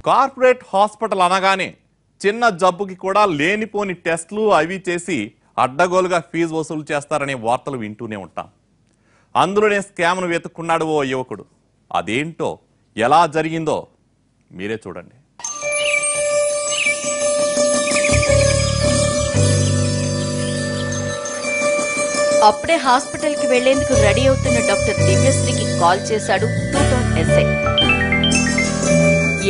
Corporate hospital అనగానే చిన్న జబ్బుకి కూడా లేనిపోని టెస్టులు అవి చేసి అడ్డగోలుగా ఫీజు వసూలు చేస్తారనే వార్తలు వింటూనే ఉంటాం. అందులోనే స్కామ్ను వెతుక్కున్నాడు ఓ యువకుడు. అదేంటో ఎలా జరిగిందో మీరే చూడండి. అప్పుడే హాస్పిటల్ కి వెళ్లేందుకు రెడీ అవుతున్న డాక్టర్ దివ్యశ్రీకి కాల్ చేశాడు టూటౌన్ ఎస్ఐ.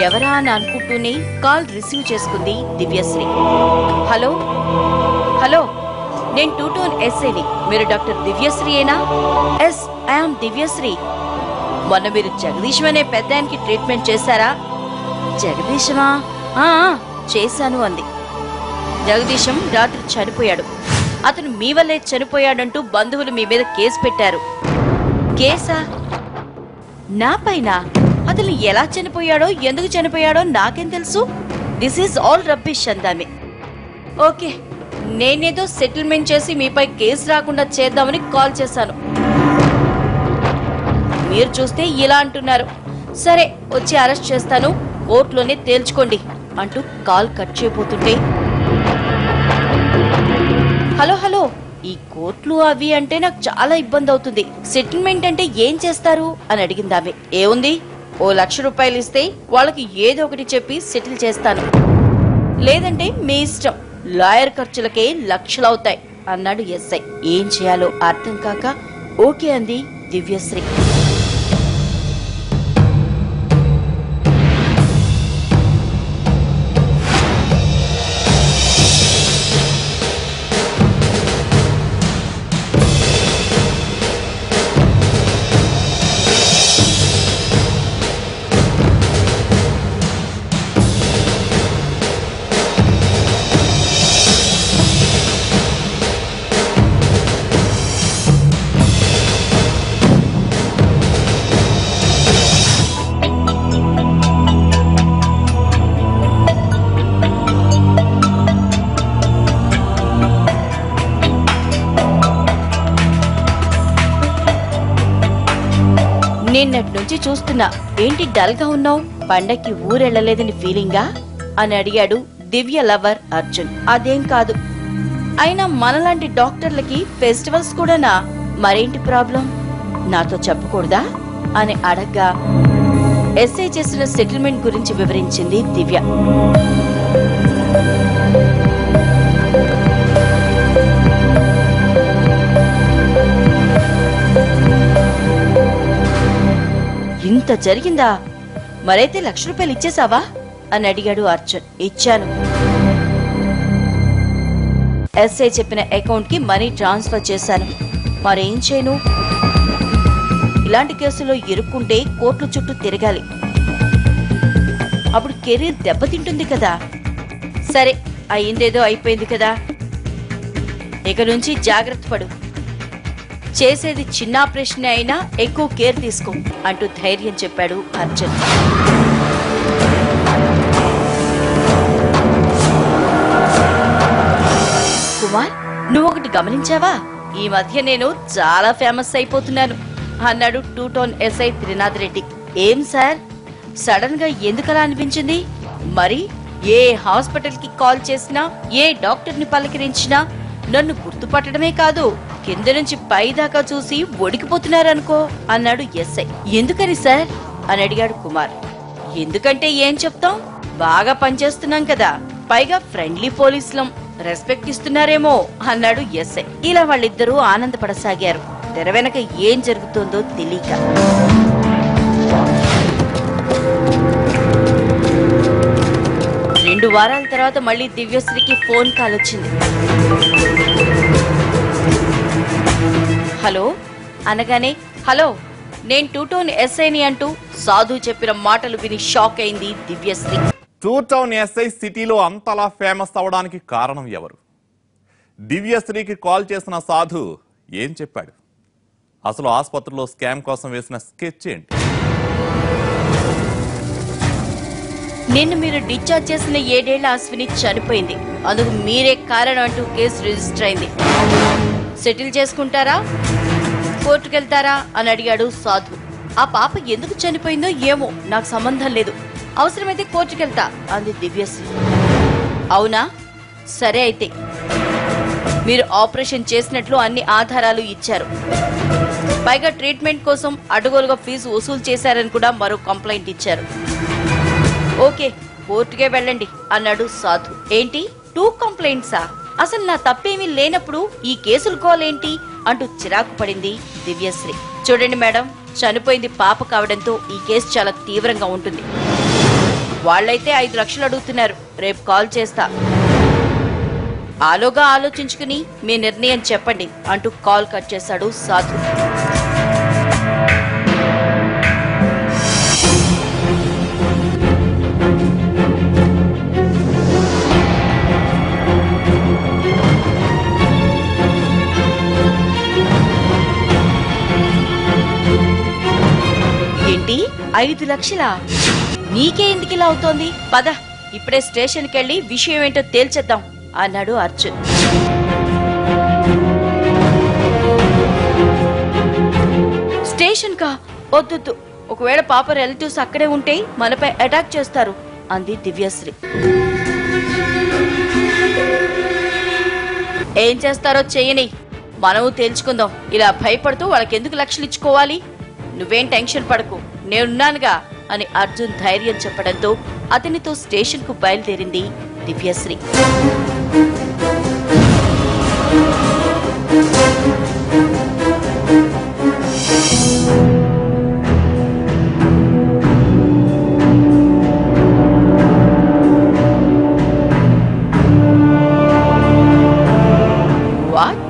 ఎవరా అని అనుకుంటూనే కాల్ రిసీవ్ చేసుకుంది దివ్యశ్రీ. హలో హలో, నేను టూటౌన్ ఎస్ఐని. మీరు డాక్టర్ దివ్యశ్రీయేనా? Yes, I'm Divyasri. మొన్న మీరు జగదీశం అనే పెద్దానికి ట్రీట్మెంట్ చేశారా? జగదీశమా? చేశాను అంది. జగదీశం రాత్రి చనిపోయాడు. అతను మీ వల్లే చనిపోయాడంటూ బంధువులు మీ మీద కేసు పెట్టారు. కేసా? నా పైన? అతను ఎలా చనిపోయాడో ఎందుకు చనిపోయాడో నాకేం తెలుసు? దిస్ ఈజ్ ఆల్ రబ్బిష్ అందామె. ఓకే, నేనేదో సెటిల్మెంట్ చేసి మీపై కేసు రాకుండా చేద్దామని కాల్ చేశాను. మీరు చూస్తే ఇలా అంటున్నారు. సరే, వచ్చి అరెస్ట్ చేస్తాను, కోర్టులోనే తేల్చుకోండి అంటూ కాల్ కట్ చేయబోతుంటే, హలో హలో, ఈ కోర్టులు అవి అంటే నాకు చాలా ఇబ్బంది అవుతుంది. సెటిల్మెంట్ అంటే ఏం చేస్తారు అని అడిగిందామె. ఏముంది, ఓ 1,00,000 రూపాయలు ఇస్తే వాళ్ళకి ఏదో ఒకటి చెప్పి సెటిల్ చేస్తాను, లేదంటే మీ ఇష్టం, లాయర్ ఖర్చులకే లక్షలు అవుతాయి అన్నాడు ఎస్ఐ. ఏం చేయాలో అర్థం కాక ఓకే అంది దివ్యశ్రీ. నిన్నటి నుంచి చూస్తున్నా, ఏంటి డల్ గా ఉన్నావు? పండక్కి ఊరెళ్ళలేదని ఫీలింగా అని అడిగాడు దివ్య లవర్ అర్జున్. అదేం కాదు, అయినా మనలాంటి డాక్టర్లకి ఫెస్టివల్స్ కూడానా? మరేంటి ప్రాబ్లం, నాతో చెప్పకూడదా అని అడగ్గా ఎస్ఐ చేసిన సెటిల్మెంట్ గురించి వివరించింది దివ్య. ఇంత జరిగిందా? మరైతే 1,00,000 రూపాయలు ఇచ్చేసావా అని అడిగాడు అర్జున్. ఇచ్చాను. ఎస్ఐ చెప్పిన అకౌంట్ కి మనీ ట్రాన్స్ఫర్ చేశాను. మరేం చేయను? ఇలాంటి కేసులో ఇరుక్కుంటే కోర్టుల చుట్టూ తిరగాలి, అప్పుడు కెరీర్ దెబ్బతింటుంది కదా. సరే, అయిందేదో అయిపోయింది కదా, ఇక నుంచి జాగ్రత్త పడు. చేసేది చిన్న ఆపరేషన్ అయినా ఎక్కువ కేర్ తీసుకో అంటూ ధైర్యం చెప్పాడు అర్జున్. కుమార్, నువ్వు ఒకటి గమనించావా? ఈ మధ్య నేను చాలా ఫేమస్ అయిపోతున్నాను అన్నాడు టూటౌన్ ఎస్ఐ త్రినాథ్ రెడ్డి. ఏం సార్, సడన్ గా ఎందుకలా అనిపించింది? మరి ఏ హాస్పిటల్ కి కాల్ చేసినా, ఏ డాక్టర్ ని పలకరించినా నన్ను గుర్తుపట్టడమే కాదు, కింద నుంచి పై దాకా చూసి ఒడికిపోతున్నారనుకో అన్నాడు ఎస్ఐ. ఎందుకని సార్ అని అడిగాడు కుమార్. ఎందుకంటే ఏం చెప్తాం, బాగా పనిచేస్తున్నాం కదా, పైగా ఫ్రెండ్లీ పోలీసులం, రెస్పెక్ట్ ఇస్తున్నారేమో అన్నాడు ఎస్ఐ. ఇలా వాళ్ళిద్దరూ ఆనందపడసాగారు, తెర వెనక ఏం జరుగుతుందో తెలియక. రెండు వారాల తర్వాత మళ్ళీ దివ్యశ్రీకి ఫోన్ కాల్ వచ్చింది. హలో అనగానే, హలో, నేను టూటౌన్ ఎస్ఐని అంటూ సాధు చెప్పిన మాటలు విని షాక్ అయింది దివ్యశ్రీ. టూటౌన్ ఎస్ఐ సిటీలో అంతలా ఫేమస్ అవడానికి కారణం ఎవరు? దివ్యశ్రీకి కాల్ చేసిన సాధు ఏం చెప్పాడు? అసలు ఆసుపత్రిలో స్కామ్ కోసం వేసిన స్కెచ్ ఏంటి? నిన్ను మీరు డిశ్చార్జ్ చేసిన 7 ఏళ్ల అశ్విని చనిపోయింది, అందుకు మీరే కారణం అంటూ కేసు రిజిస్టర్ అయింది. సెటిల్ చేసుకుంటారా, కోర్టుకెళ్తారా అని అడిగాడు సాధు. ఆ పాప ఎందుకు చనిపోయిందో ఏమో నాకు సంబంధం లేదు, అవసరమైతే కోర్టుకెళ్తా అంది దివ్యశ్రీ. అవునా, సరే అయితే. మీరు ఆపరేషన్ చేసినట్లు అన్ని ఆధారాలు ఇచ్చారు, పైగా ట్రీట్మెంట్ కోసం అడ్డగోలుగా ఫీజు వసూలు చేశారని కూడా మరో కంప్లైంట్ ఇచ్చారు. ఓకే, కోర్టుకే వెళ్ళండి అన్నాడు సాధు. ఏంటి 2 కంప్లైంట్సా? అసలు నా తప్పేమీ లేనప్పుడు ఈ కేసులు కోలేంటి అంటూ చిరాకు పడింది దివ్యశ్రీ. చూడండి మేడం, చనిపోయింది పాప కావడంతో ఈ కేసు చాలా తీవ్రంగా ఉంటుంది. వాళ్ళైతే 5 లక్షలు అడుగుతున్నారు. రేపు కాల్ చేస్తా, ఆలోగా ఆలోచించుకుని మీ నిర్ణయం చెప్పండి అంటూ కాల్ కట్ చేశాడు సాధు. ఏంటి 5 లక్షలా? నీకే ఎందుకు ఇలా అవుతోంది? పద, ఇప్పుడే స్టేషన్కి వెళ్ళి విషయం ఏంటో తేల్చేద్దాం అన్నాడు అర్జున్. స్టేషన్ కా? వద్దు, ఒకవేళ పాప రిలేటివ్స్ అక్కడే ఉంటే మనపై అటాక్ చేస్తారు అంది దివ్యశ్రీ. ఏం చేస్తారో చెయ్యని, మనము తేల్చుకుందాం. ఇలా భయపడుతూ వాళ్ళకెందుకు లక్షలు ఇచ్చుకోవాలి? నువ్వేం టెన్షన్ పడకు, నేనున్నానుగా అని అర్జున్ ధైర్యం చెప్పడంతో అతనితో స్టేషన్ కు బయలుదేరింది దివ్యశ్రీ. వాట్?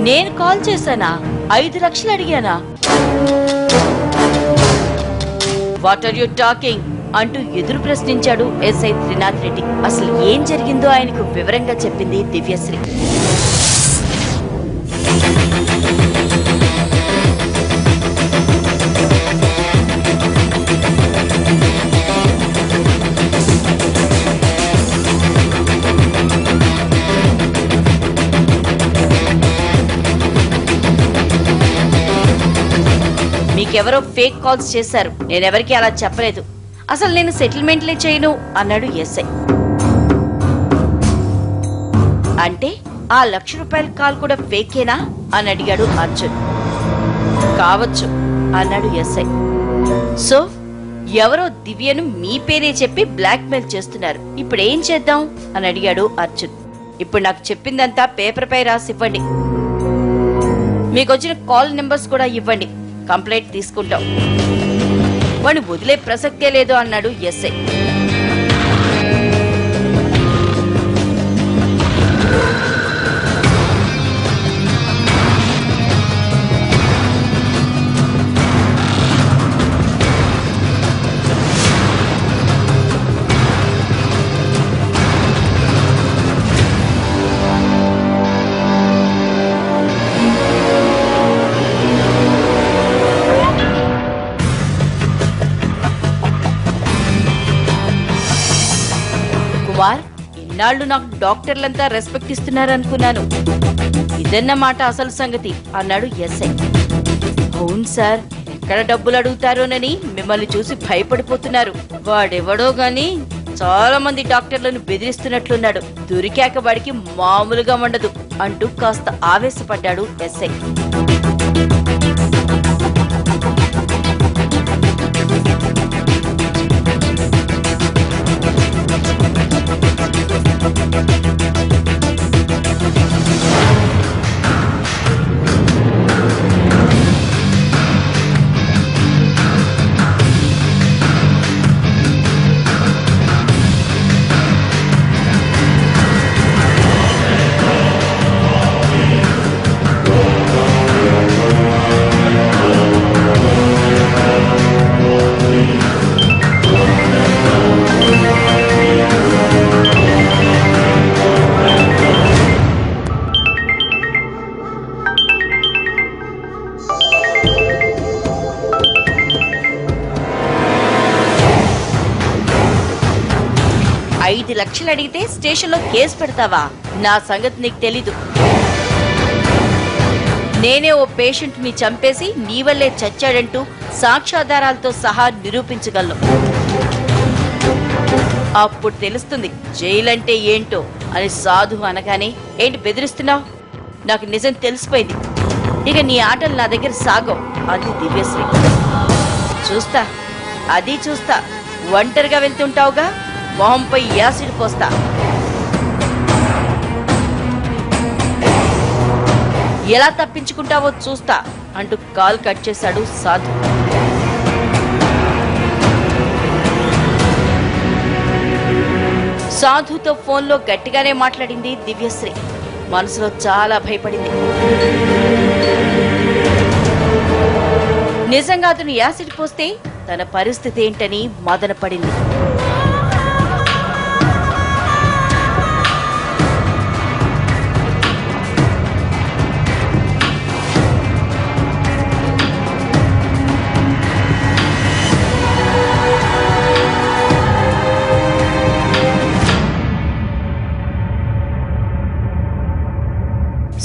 నేను కాల్ చేశానా? 5 లక్షలు అడిగానా? వాట్ ఆర్ యు టాకింగ్ అంటూ ఎదురు ప్రశ్నించాడు ఎస్ఐ త్రినాథ్ రెడ్డి. అసలు ఏం జరిగిందో ఆయనకు వివరంగా చెప్పింది దివ్యశ్రీ. మీకెవరో ఫేక్ కాల్స్ చేశారు, నేనెవరికి అలా చెప్పలేదు. అసలు నేను సెటిల్మెంట్లే చేయను అన్నాడు ఎస్ఐ. అంటే ఆ ₹1,00,000 కాల్ కూడా ఫేకేనా అని అడిగాడు అర్జున్. కావచ్చు అన్నాడు ఎస్ఐ. సో ఎవరో దివ్యను మీ పేరే చెప్పి బ్లాక్మెయిల్ చేస్తున్నారు, ఇప్పుడు ఏం చేద్దాం అని అడిగాడు అర్జున్. ఇప్పుడు నాకు చెప్పిందంతా పేపర్ పై రాసి ఇవ్వండి, మీకొచ్చిన కాల్ నెంబర్స్ కూడా ఇవ్వండి, కంప్లైంట్ తీసుకుంటాం. వాడిని వదిలే ప్రసక్తే లేదు అన్నాడు ఎస్ఐ. ఇన్నాళ్ళు నాకు డాక్టర్లంతా రెస్పెక్ట్ ఇస్తున్నారనుకున్నాను, ఇదన్నమాట అసలు సంగతి అన్నాడు ఎస్ఐ. అవును సార్, ఎక్కడ డబ్బులు అడుగుతారోనని మిమ్మల్ని చూసి భయపడిపోతున్నారు. వాడెవడో గాని చాలా మంది డాక్టర్లను బెదిరిస్తున్నట్లున్నాడు, దొరికాక వాడికి మామూలుగా ఉండదు అంటూ కాస్త ఆవేశపడ్డాడు ఎస్ఐ. లక్షలు అడిగితే స్టేషన్లో కేసు పెడతావా? నా సంగతి నీకు తెలీదు. నేనే ఓ పేషెంట్ ని చంపేసి నీ వల్లే చచ్చాడంటూ సాక్ష్యాధారాలతో సహా నిరూపించగలను. అప్పుడు తెలుస్తుంది జైలంటే ఏంటో అని సాధు అనగానే, ఏంటి బెదిరిస్తున్నావు? నాకు నిజం తెలిసిపోయింది, ఇక నీ ఆటలు నా దగ్గర సాగవు అంది దివ్యశ్రీ. చూస్తా, అది చూస్తా. ఒంటరిగా వెళ్తుంటావుగా, మొహంపై యాసిడ్ పోస్తా. ఎలా తప్పించుకుంటావో చూస్తా అంటూ కాల్ కట్ చేశాడు సాధు. సాధుతో ఫోన్లో గట్టిగానే మాట్లాడింది దివ్యశ్రీ. మనసులో చాలా భయపడింది. నిజంగా అతను యాసిడ్ పోస్తే తన పరిస్థితి ఏంటని మదనపడింది.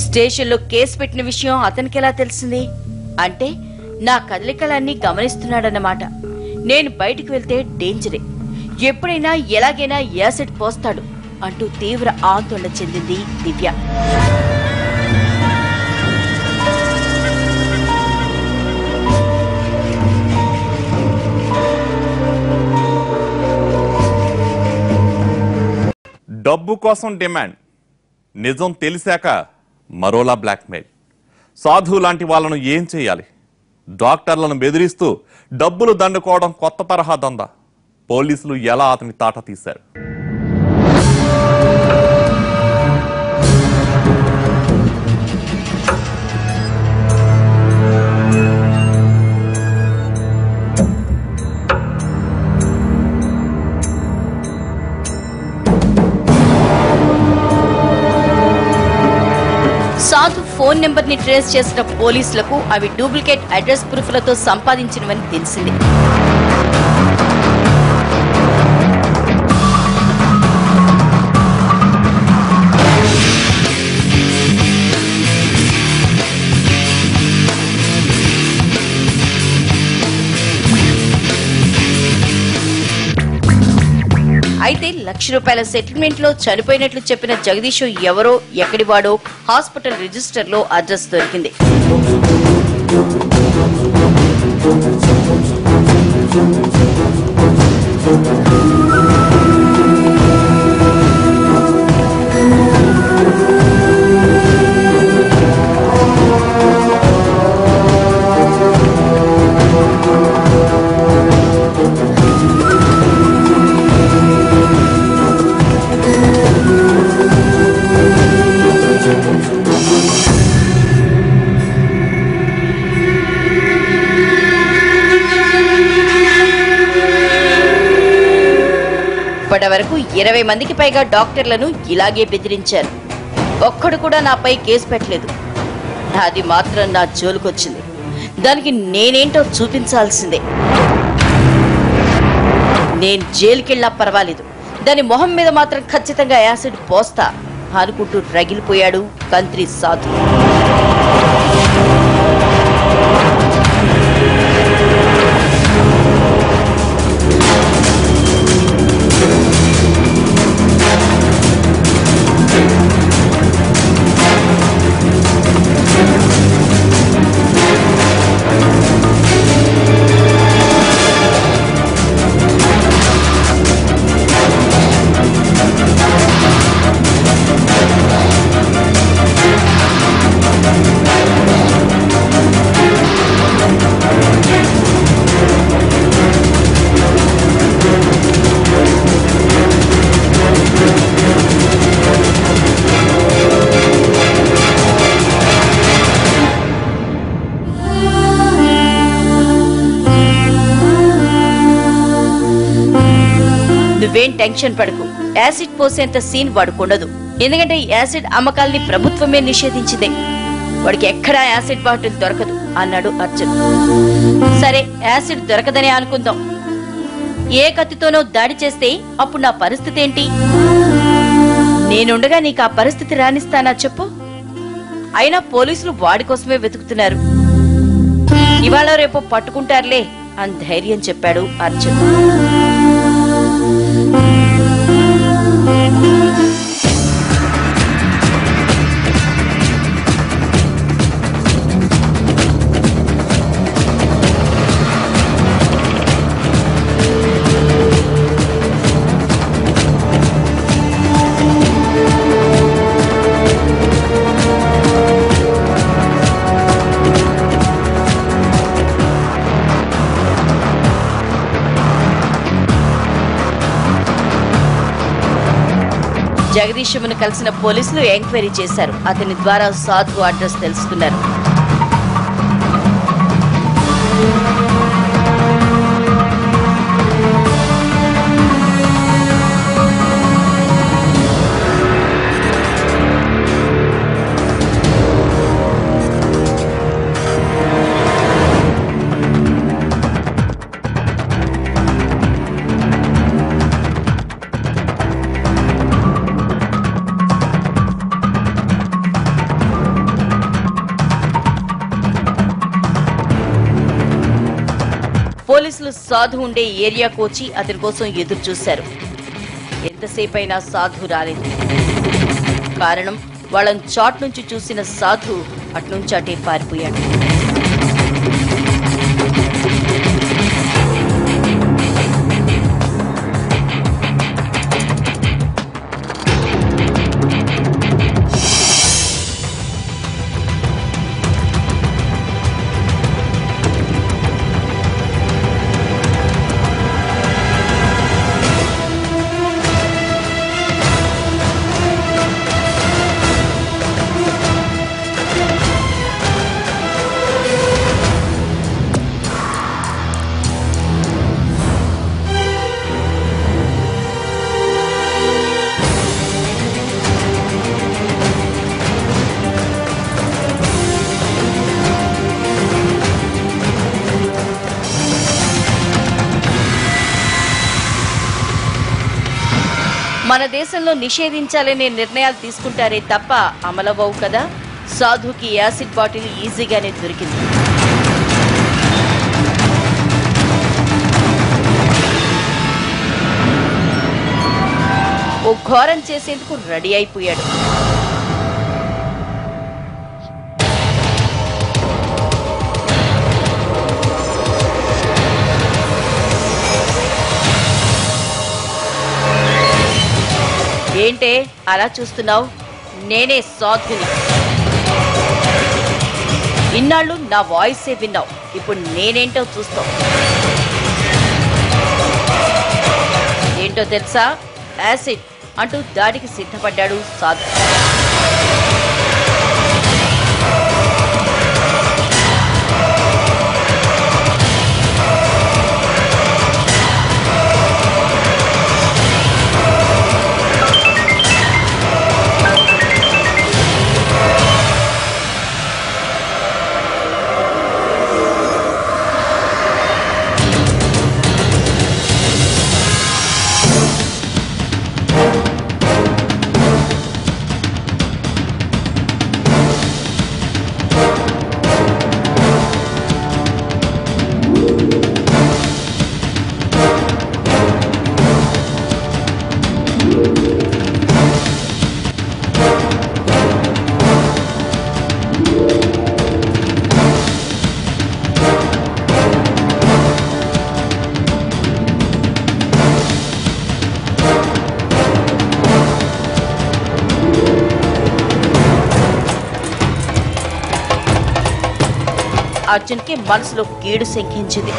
స్టేషన్లో కేసు పెట్టిన విషయం అతనికి ఎలా తెలిసింది? అంటే నా కదలికలన్నీ గమనిస్తున్నాడన్నమాట. నేను బయటికి వెళ్తే డేంజరే, ఎప్పుడైనా ఎలాగైనా యాసిడ్ పోస్తాడు అంటూ తీవ్ర ఆందోళన చెందింది దివ్య. డబ్బు కోసం డిమాండ్, నిజం తెలిసాక మరోలా బ్లాక్మెయిల్. సాధు లాంటి వాళ్ళను ఏం చేయాలి? డాక్టర్లను బెదిరిస్తూ డబ్బులు దండుకోవడం కొత్త తరహా దందా. పోలీసులు ఎలా అతని తాట తీశారు? సాధు ఫోన్ నెంబర్ ని ట్రేస్ చేసిన పోలీసులకు అవి డూప్లికేట్ అడ్రస్ ప్రూఫ్లతో సంపాదించినవని తెలిసింది. అయితే ₹1,00,000 సెటిల్మెంట్ లో చనిపోయినట్లు చెప్పిన జగదీష్ ఎవరో ఎక్కడివాడో హాస్పిటల్ రిజిస్టర్ లో అడ్రస్ దొరికింది. ఇప్పటి వరకు 20 మందికి పైగా డాక్టర్లను ఇలాగే బెదిరించారు. ఒక్కడు కూడా నాపై కేసు పెట్టలేదు. అది మాత్రం నా జోలుకొచ్చింది. దానికి నేనేంటో చూపించాల్సిందే. నేను జైలుకెళ్ళా పర్వాలేదు, దాని మొహం మీద మాత్రం ఖచ్చితంగా యాసిడ్ పోస్తా అనుకుంటూ రగిలిపోయాడు కంత్రి సాధు. నువ్వేం టెన్షన్ పడకు, యాసిడ్ పోసేంత సీన్ వాడుకుండదు. ఎందుకంటే యాసిడ్ అమ్మకాల్ని ప్రభుత్వమే నిషేధించింది. వాడికి ఎక్కడా యాసిడ్ బాటిల్ దొరకదు అన్నాడు అర్జున్. సరే, యాసిడ్ దొరకదనే అనుకుందాం. ఏ కత్తితోనో దాడి చేస్తే అప్పుడు నా పరిస్థితి ఏంటి? నేనుండగా నీకు ఆ పరిస్థితి రానిస్తానా చెప్పు? అయినా పోలీసులు వాడి కోసమే వెతుకుతున్నారు. ఇవాళ రేపు పట్టుకుంటారులే అని ధైర్యం చెప్పాడు అర్జున్. జగదీశమును కలిసిన పోలీసులు ఎంక్వైరీ చేశారు. అతని ద్వారా సాధు అడ్రస్ తెలుసుకున్నారు. పోలీసులు సాధు ఉండే ఏరియాకు వచ్చి అతని కోసం ఎదురు చూశారు. ఎంతసేపైనా సాధు రాలేదు. కారణం, వాళ్ళని చాట్ నుంచి చూసిన సాధు అట్నుంచి అటే పారిపోయాడు. మన దేశంలో నిషేధించాలనే నిర్ణయాలు తీసుకుంటారే తప్ప అమలవవు కదా. సాధుకి యాసిడ్ బాటిల్ ఈజీగానే దొరికింది. ఓ ఘోరం చేసేందుకు రెడీ అయిపోయాడు. ఏంటే అలా చూస్తున్నావు? నేనే సాధుని. ఇన్నాళ్ళు నా వాయిసే విన్నావు, ఇప్పుడు నేనేంటో చూస్తావు. ఏంటో తెలుసా? యాసిడ్ అంటూ దాడికి సిద్ధపడ్డాడు సాధు. అర్జున్ కి మనసులో కీడు శంకించింది.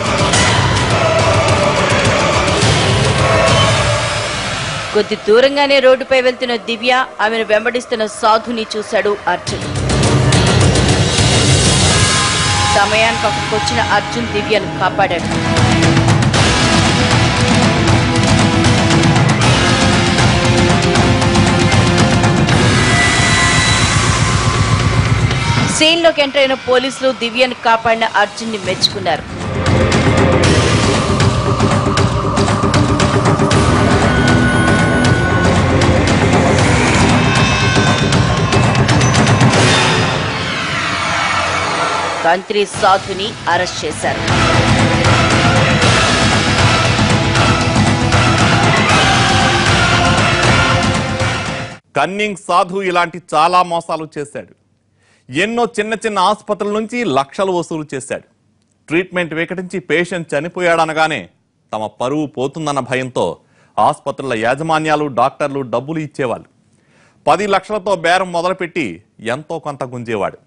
కొద్ది దూరంగానే రోడ్డుపై వెళ్తున్న దివ్య, ఆమెను వెంబడిస్తున్న సాధుని చూశాడు అర్జున్. సమయానికి అక్కడికొచ్చిన అర్జున్ దివ్యను కాపాడాడు. సీన్లోకి ఎంటర్ అయిన పోలీసులు దివ్యను కాపాడిన అర్జున్ ని మెచ్చుకున్నారు. కంత్రి సాధుని అరెస్ట్ చేశారు. కన్నింగ్ సాధు ఇలాంటి చాలా మోసాలు చేశాడు. ఎన్నో చిన్న చిన్న ఆసుపత్రుల నుంచి లక్షలు వసూలు చేశాడు. ట్రీట్మెంట్ వికటించి పేషెంట్ చనిపోయాడనగానే తమ పరువు పోతుందన్న భయంతో ఆసుపత్రుల యాజమాన్యాలు, డాక్టర్లు డబ్బులు ఇచ్చేవాళ్ళు. 10 లక్షలతో బేరం మొదలుపెట్టి ఎంతో కొంత గుంజేవాడు.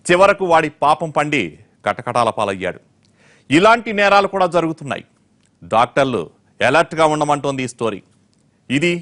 చివరకు వాడి పాపం పండి కటకటాల పాలయ్యాడు. ఇలాంటి నేరాలు కూడా జరుగుతున్నాయి. డాక్టర్లు అలర్ట్గా ఉండమంటోంది ఈ స్టోరీ. ఇది